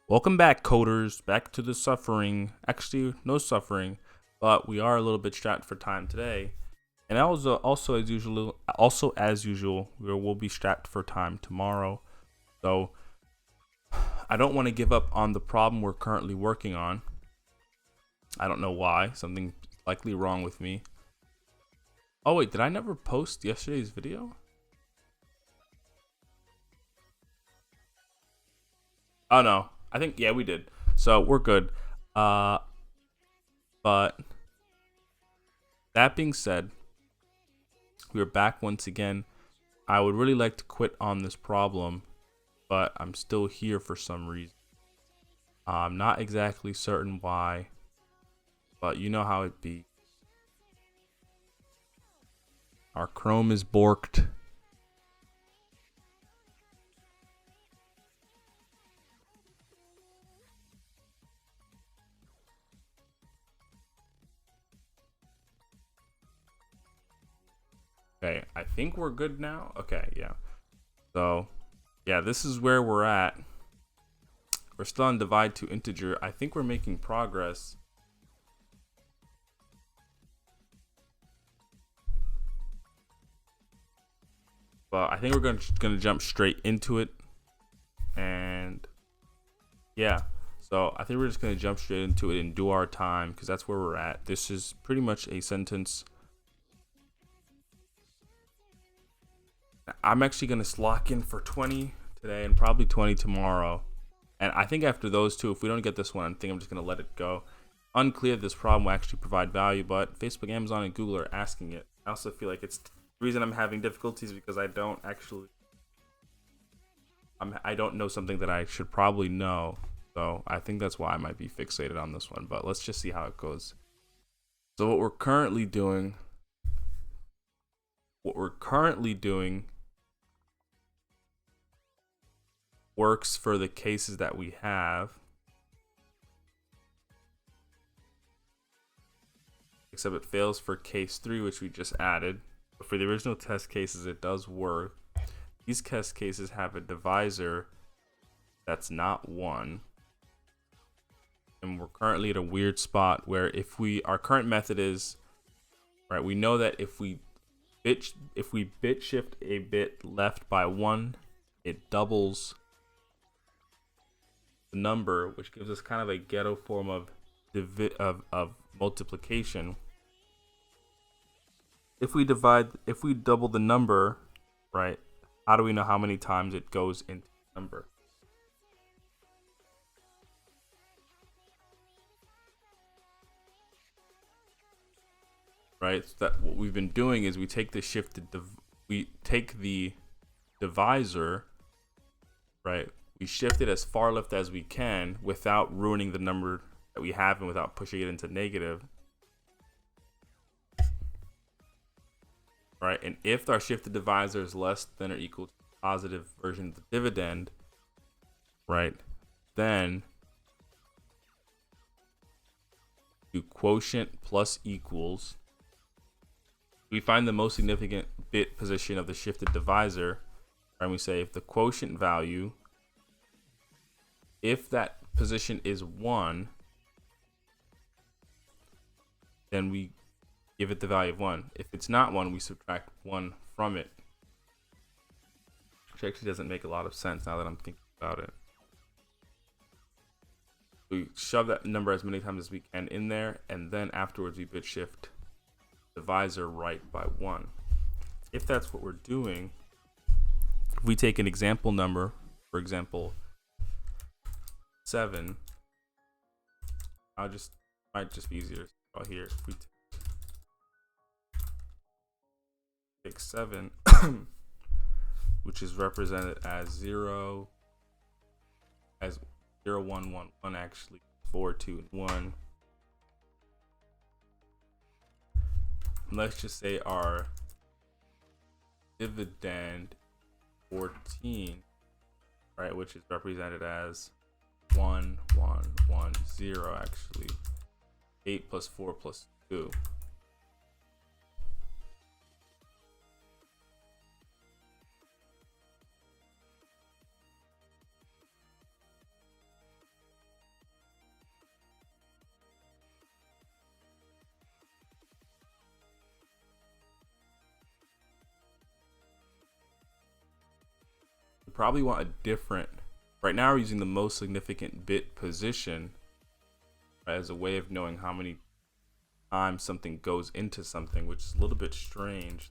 Welcome back, coders. Back to the suffering. Actually, no suffering, but we are a little bit strapped for time today. And also as usual, we will be strapped for time tomorrow. So I don't want to give up on the problem we're currently working on. I don't know why. Something likely wrong with me. Oh wait, did I never post yesterday's video? Oh no, I think yeah we did. So we're good. Uh, but that being said, we are back once again. I would really like to quit on this problem, but I'm still here for some reason. I'm not exactly certain why, but you know how it be. Our Chrome is borked. Okay, I think we're good now. Okay, yeah. So, yeah, this is where we're at. We're still on divide to integer. I think we're making progress. But I think we're gonna jump straight into it. And yeah. So I think we're just gonna jump straight into it and do our time because that's where we're at. This is pretty much a sentence. I'm actually gonna lock in for 20 today and probably 20 tomorrow. And I think after those two, if we don't get this one, I think I'm just gonna let it go. Unclear if this problem will actually provide value, but Facebook, Amazon, and Google are asking it. I also feel like it's the reason I'm having difficulties because I don't actually I don't know something that I should probably know. So I think that's why I might be fixated on this one. But let's just see how it goes. So what we're currently doing works for the cases that we have. Except it fails for case 3, which we just added. But for the original test cases, it does work. These test cases have a divisor that's not 1. And we're currently at a weird spot where our current method is, right, we know that if we bit shift a bit left by 1, it doubles the number, which gives us kind of a ghetto form of multiplication. If we double the number, right, how do we know how many times it goes into the number? Right, so that what we've been doing is we take the divisor, right? We shift it as far left as we can without ruining the number that we have and without pushing it into negative. Right, and if our shifted divisor is less than or equal to the positive version of the dividend, right, then do quotient plus equals. We find the most significant bit position of the shifted divisor, and we say if the quotient value, if that position is 1, then we give it the value of 1. If it's not 1, we subtract 1 from it. Which actually doesn't make a lot of sense now that I'm thinking about it. We shove that number as many times as we can in there, and then afterwards we bit shift divisor right by 1. If that's what we're doing, if we take an example number, for example 7, might just be easier out here. If we take 7, which is represented as 0, 1 1 1, actually 4 2 and 1. And let's just say our dividend 14, right, which is represented as 1 1 1 0, actually 8 plus 4 plus 2. probably want a different, right now we're using the most significant bit position, right, as a way of knowing how many times something goes into something, which is a little bit strange.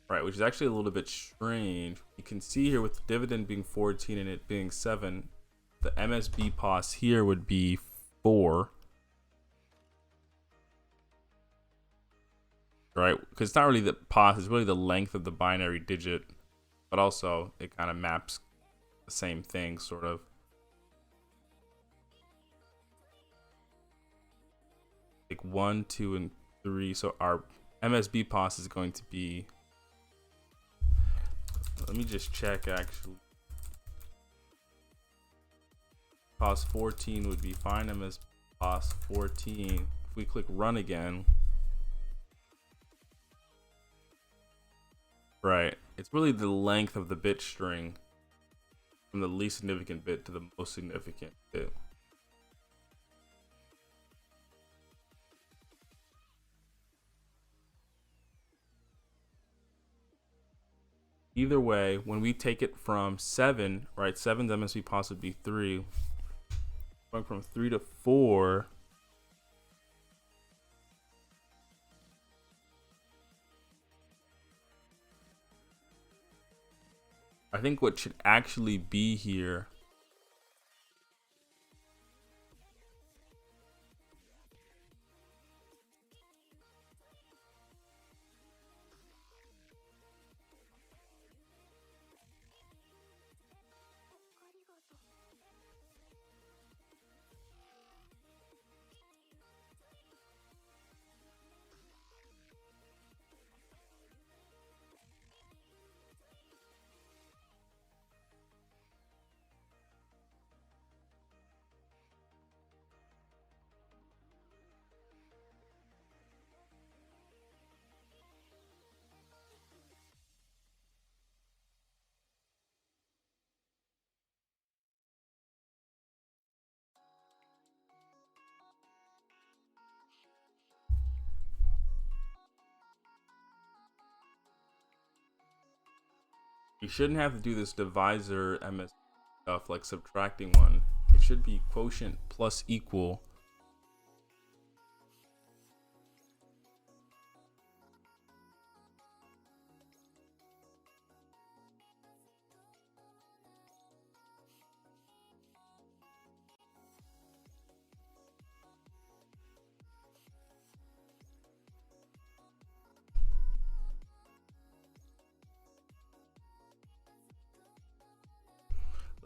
Right, which is actually a little bit strange. You can see here with the dividend being 14 and it being 7, the MSB pos here would be 4. Right, because it's not really the pos, it's really the length of the binary digit, but also it kind of maps the same thing, sort of. Like 1, 2, and 3. So our MSB pos is going to be, let me just check actually. Pos 14 would be fine. MS pos 14. If we click run again, right, it's really the length of the bit string from the least significant bit to the most significant bit. Either way, when we take it from 7, right, 7's MSB pos would be 3. Going from 3 to 4, I think what should actually be here you shouldn't have to do this divisor MS stuff like subtracting one. It should be quotient plus equal.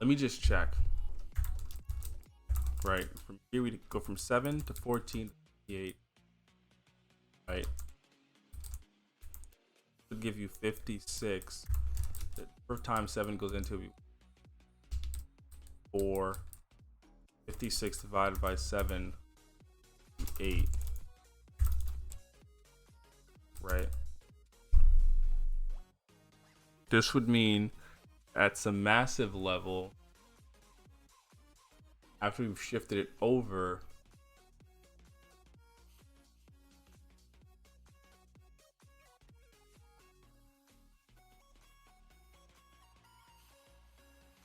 Let me just check. Right, from here we go from 7 to 14 to 58. Right, would give you 56. The first time 7 goes into it, 4. 56 divided by 7, 8. Right. This would mean at some massive level, after we've shifted it over,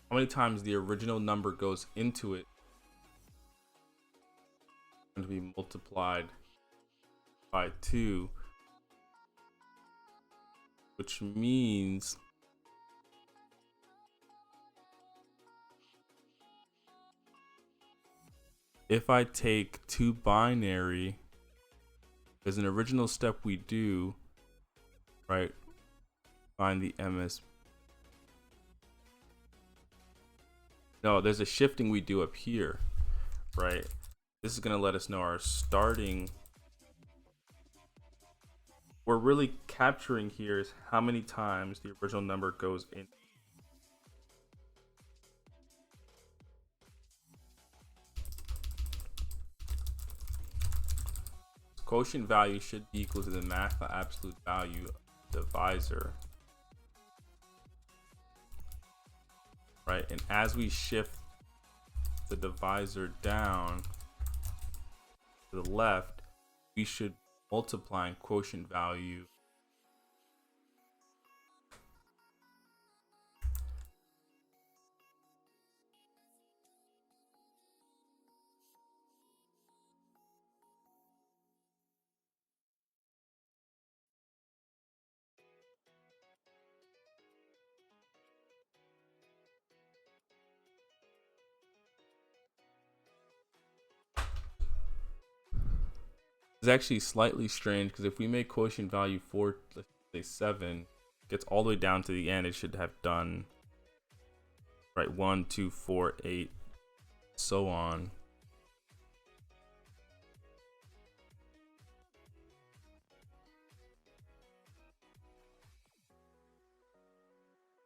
how many times the original number goes into it going to be multiplied by 2, which means if I take 2 binary, there's an original step we do, right? Find the MS. No, there's a shifting we do up here. right? This is going to let us know our starting. We're really capturing here is how many times the original number goes in. Quotient value should be equal to the math absolute value of the divisor, right? And as we shift the divisor down to the left, we should multiply quotient value is actually slightly strange because if we make quotient value 4, let's say 7, gets all the way down to the end, it should have done right 1, 2, 4, 8, so on.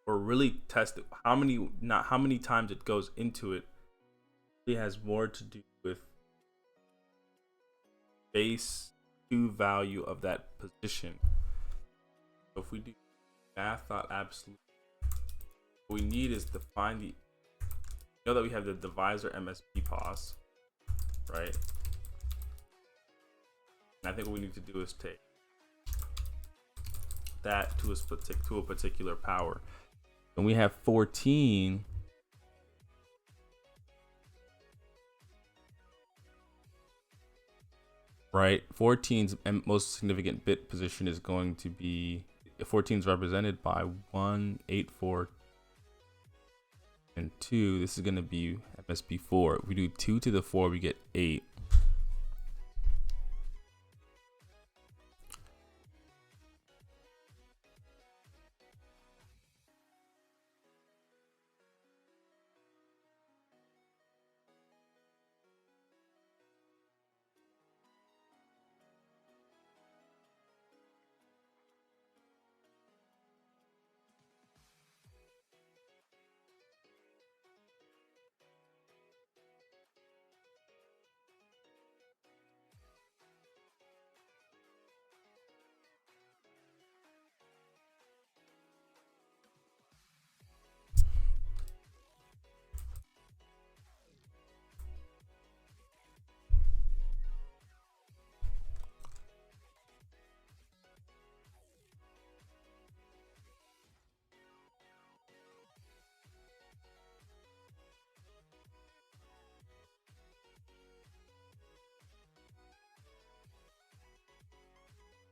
Or really test it, how many times it goes into it. It has more to do with base 2 value of that position. So if we do math.absolute, what we need is to find the, know that we have the divisor MSB pos, right? And I think what we need to do is take that to a particular power. And we have 14. Right, 14's most significant bit position is going to be 14 is represented by 1, 8, 4, and 2. This is going to be MSB4. If we do 2 to the 4, we get 8.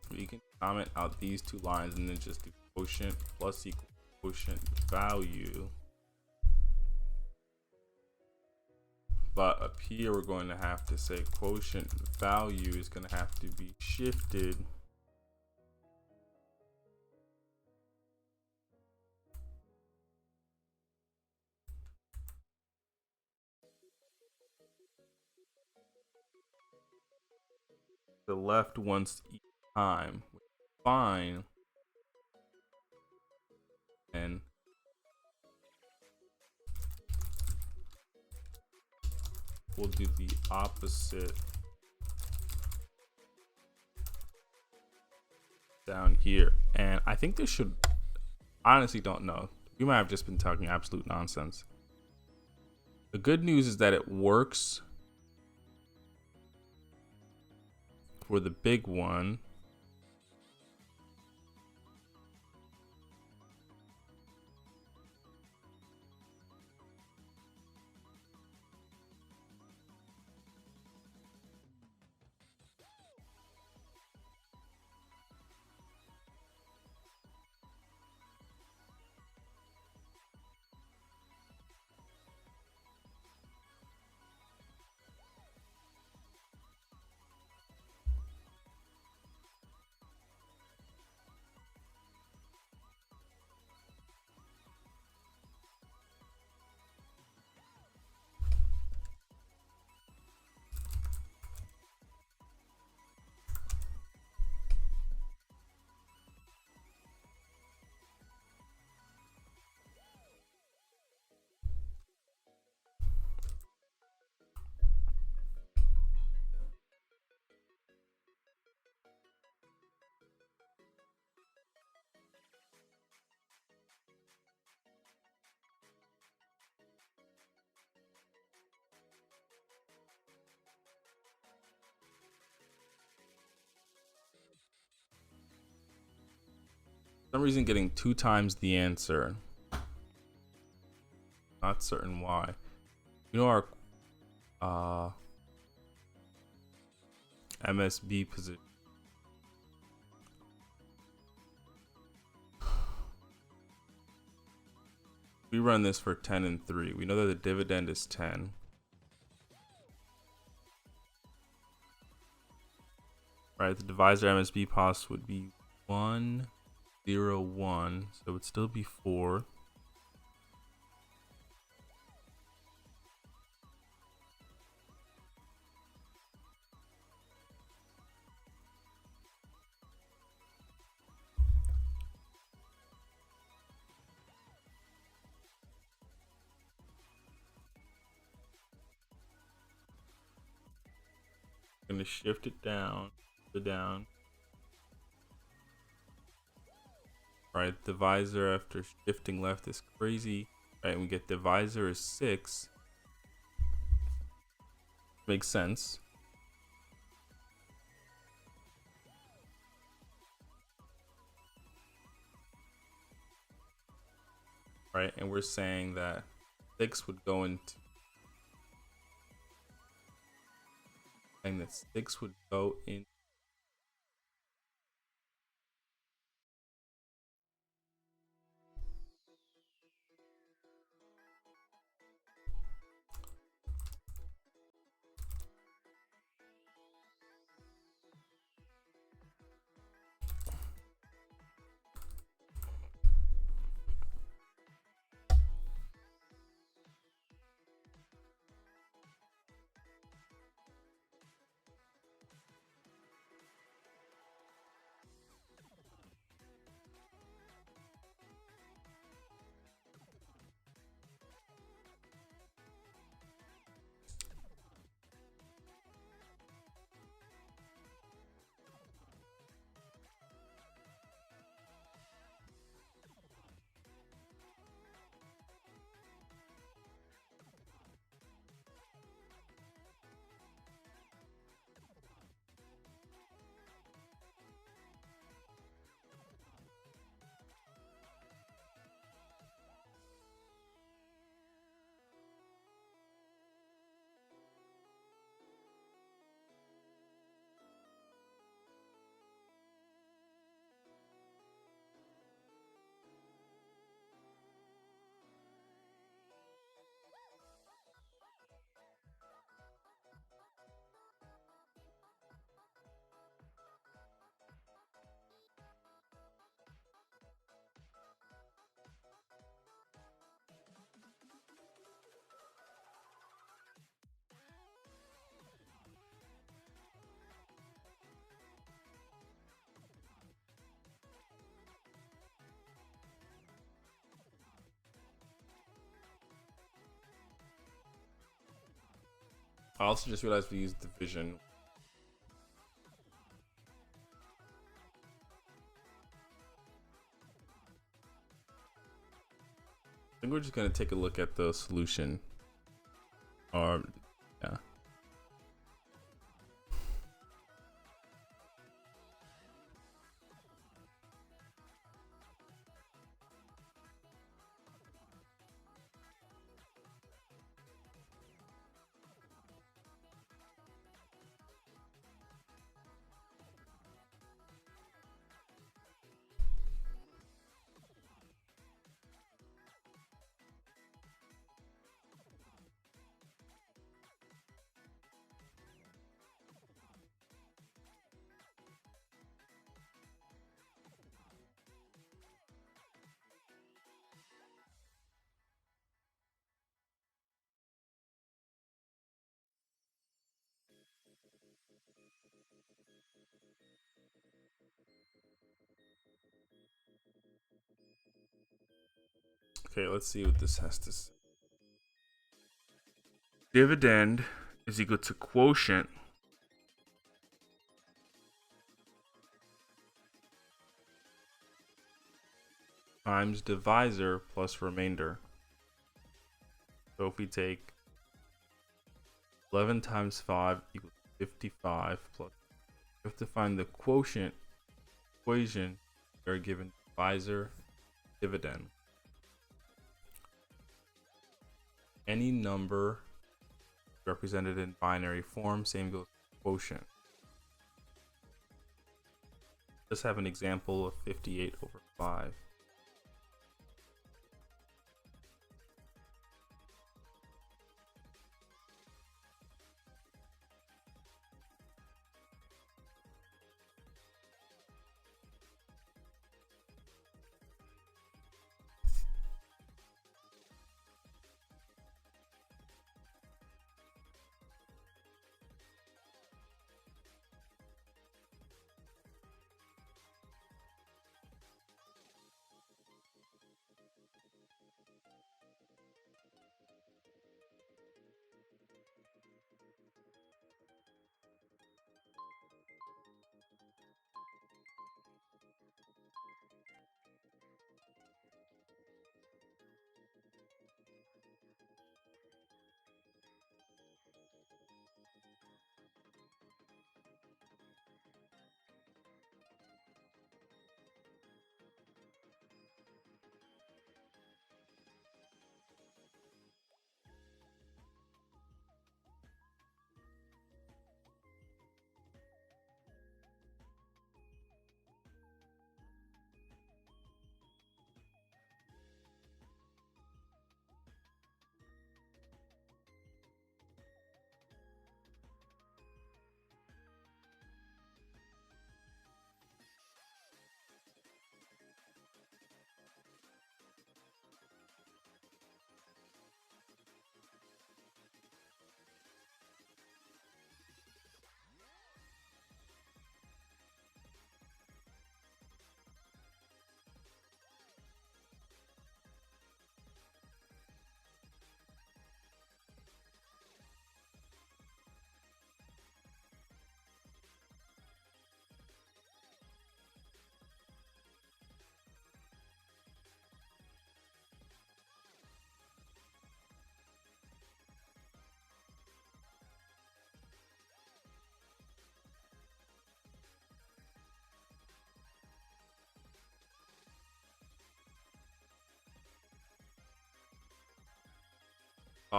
We can comment out these two lines and then just do quotient plus equal quotient value. But up here, we're going to have to say quotient value is going to have to be shifted the left once each time. Fine. And we'll do the opposite down here. And I think this should, honestly don't know. We might have just been talking absolute nonsense. The good news is that it works for the big one. some reason getting 2 times the answer. Not certain why. You know our MSB position. We run this for 10 and 3. We know that the dividend is 10. Right, the divisor MSB pos would be 1, 0, 1. So it would still be 4. Gonna shift it down, Right, divisor after shifting left is crazy. Right, and we get divisor is 6. Makes sense. Right, and we're saying that 6 would go into, and that 6 would go in. I also just realized we used division. I think we're just gonna take a look at the solution. Or yeah. Okay, let's see what this has to say. Dividend is equal to quotient times divisor plus remainder. So if we take 11 times 5 equals 55 plus, we have to find the quotient equation we are given divisor, dividend. Any number represented in binary form, same goes for quotient. Let's have an example of 58 over 5.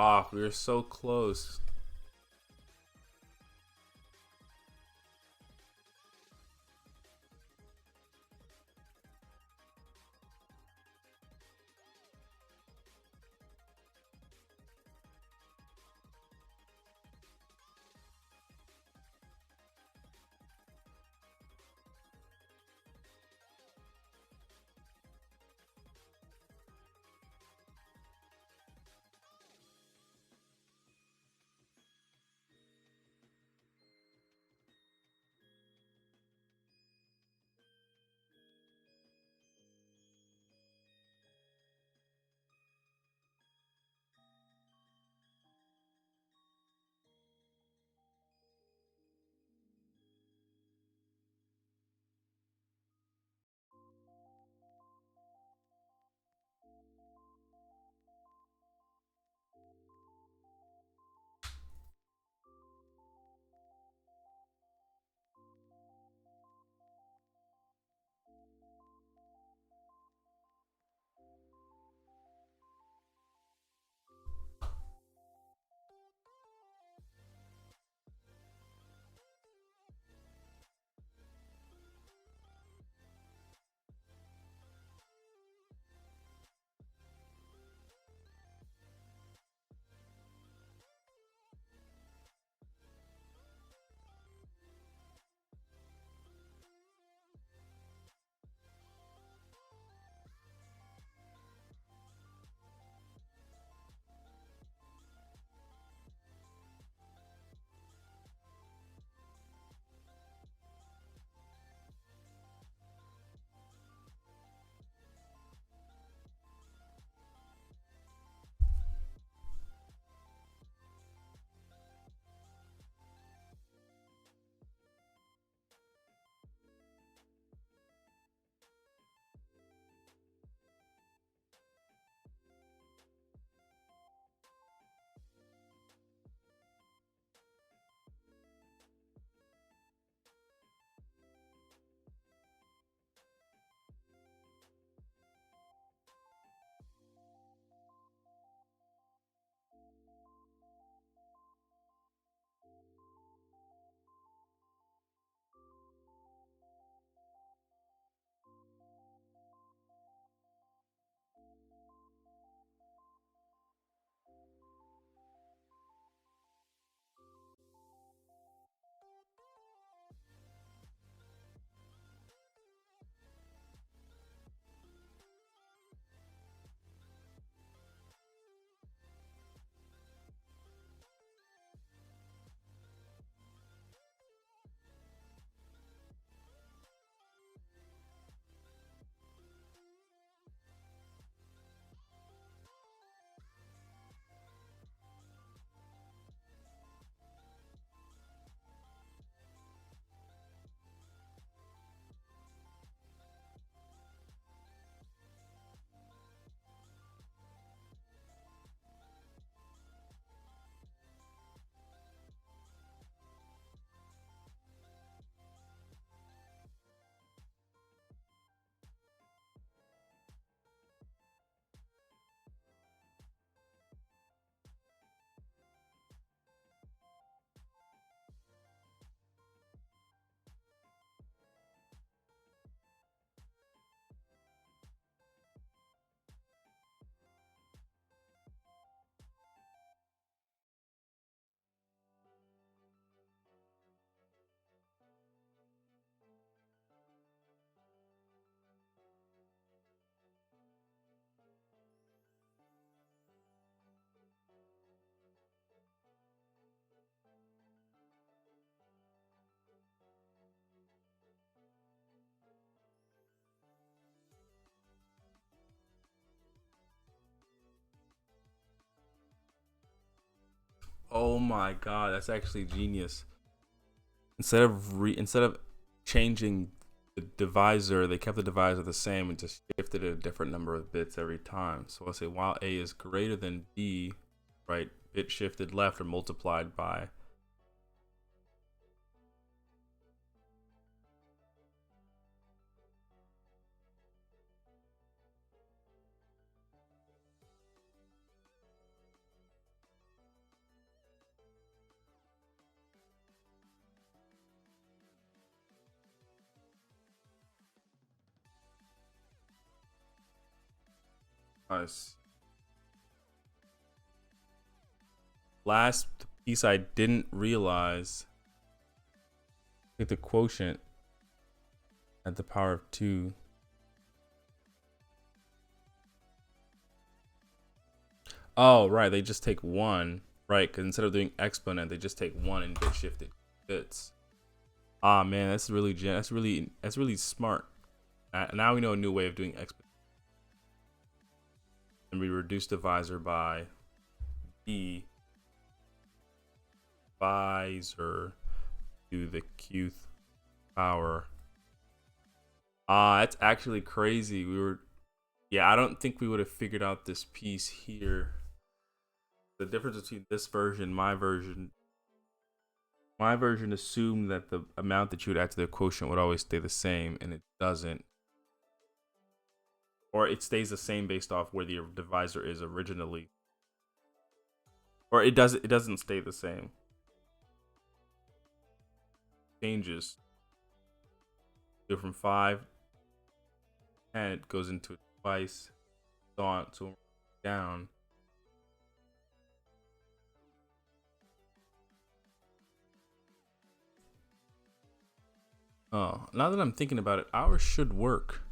Ah, we were so close. Oh my god, that's actually genius. Instead of changing the divisor, they kept the divisor the same and just shifted a different number of bits every time. So I'll say while A is greater than B, right, bit shifted left or multiplied by. Us. Last piece I didn't realize, take the quotient at the power of 2. Oh, right, they just take 1, right? Because instead of doing exponent, they just take 1 and bit shifted bits. Ah, man, that's really smart. Now we know a new way of doing exponent. And we reduce divisor by B divisor to the qth power. Ah, that's actually crazy. Yeah, I don't think we would have figured out this piece here. The difference between this version, my version assumed that the amount that you would add to the quotient would always stay the same, and it doesn't. Or it stays the same based off where the divisor is originally. Or it doesn't stay the same. Changes. Go from 5, and it goes into it twice. So on, so down. Oh, now that I'm thinking about it, ours should work.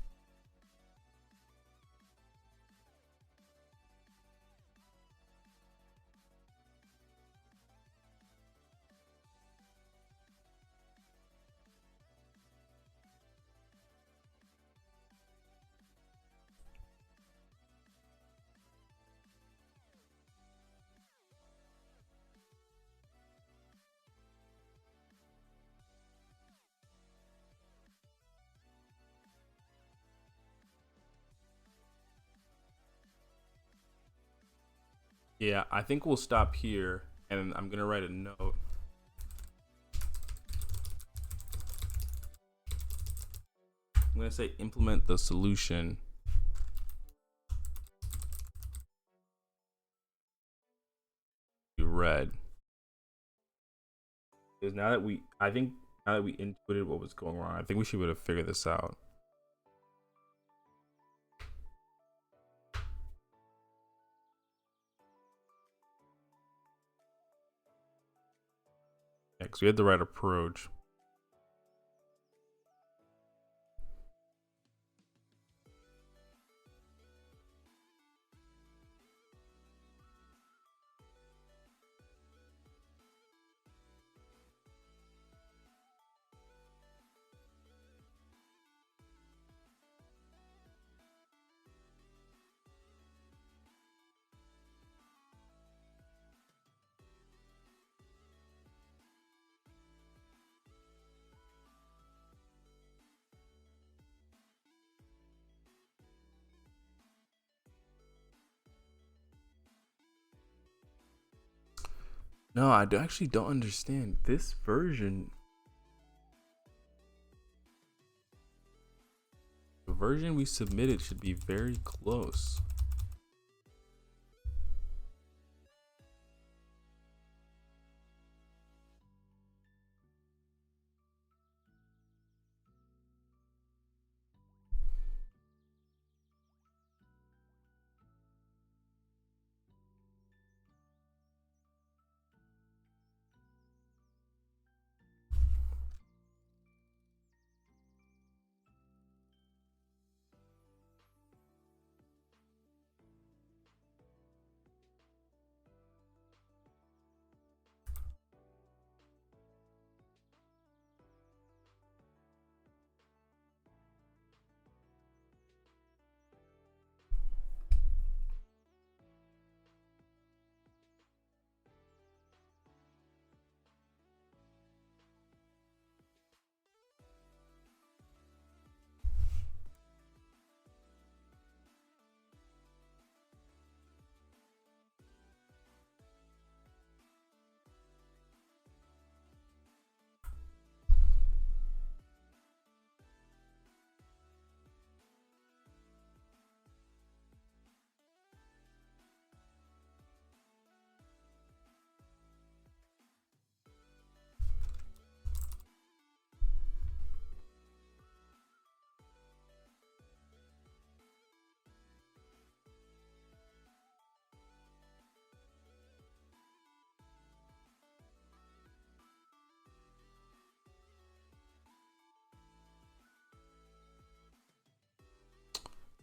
Yeah, I think we'll stop here, and I'm gonna write a note. I'm gonna say implement the solution. You read. Because now that we intuited what was going wrong, I think we should be able to figure this out. Yeah, because we had the right approach. No, actually don't understand this version. The version we submitted should be very close.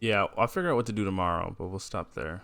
Yeah, I'll figure out what to do tomorrow, but we'll stop there.